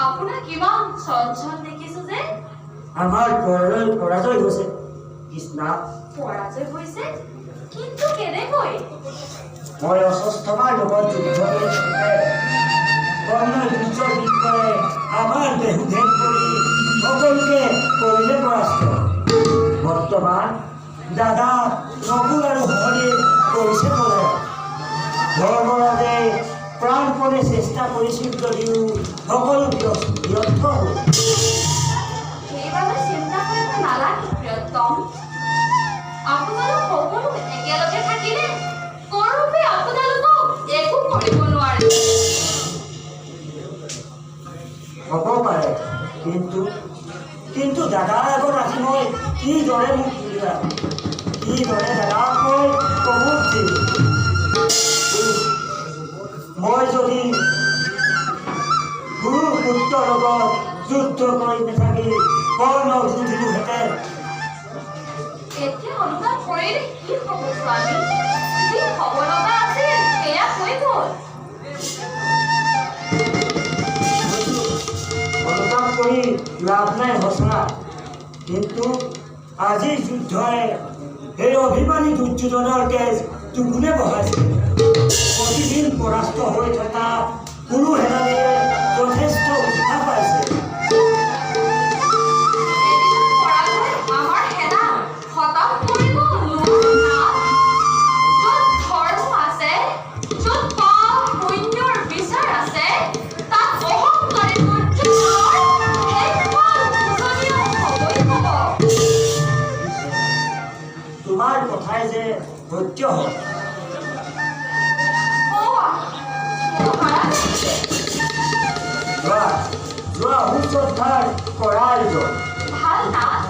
আপোনাক কিমান চঞ্চল দেখিছো যে। আমাৰ পৰাজয় হৈছে কৃষ্ণা। পৰাজয় হৈছে? কিন্তু কেনেকৈ? মই অস্বস্থমাৰ লগত যুদ্ধ কৰি থাকোঁতে কৰ্ণ যুদ্ধৰ বিষয়ে আমাৰ দেহুভেদ কৰি সকলোকে কৰিলে পৰাস্ত। বৰ্তমান দাদা নকুল আৰু হৰিয়ে কৰিছে বোলে। ধৰ্মৰাজে প্ৰাণপণে চেষ্টা কৰিছিল যদিও সকলো ব্যৰ্থ হ'ল। সেইবাবে চিন্তা কৰিব নালাগে প্ৰিয়তম। আপোনালোক সকলো একেলগে থাকিলে কৰোপে আপোনালোকক একো কৰিব নোৱাৰে। হ'ব পাৰে, কিন্তু দাদাৰ আগত আজি মই কিদৰে মোক উলিয়াম, কিদৰে দাদাক মই প্ৰমোদ দিম। মই যদি গুৰু পুত্ৰৰ লগত যুদ্ধ কৰি নাথাকি কৰ্ণক যুঁজিলোহেঁতেন। এতিয়া অনুতাপ কৰিলে কি হ'ব স্বামী? যি হ'ব লগা আছিল সেয়া হৈ গ'ল। অনুতাপ কৰি লাভ নাই সঁচা, কিন্তু আজিৰ যুদ্ধই সেই অভিমানী দুৰ্যোধনৰ তেজ দুগুণে বঢ়াইছে। প্ৰতিদিন পৰাস্ত হৈ থকা কোনো সেনানীয়ে যথেষ্ট উৎসাহ পাইছে। এদিনৰ পৰাজয় আমাৰ সেনা খতম কৰিব নোৱাৰা। য'ত ধৰ্ম আছে, য'ত পাপ পুণ্যৰ বিচাৰ আছে, তাত অহংকাৰী দুৰ্যোধনৰ শেষ ফল পূজনীয় হ'বই হ'ব। তোমাৰ কথাই যে সত্য হয়। যোৱা সুশ্ৰদ্ধাৰ কৰাৰ ভাল নাচ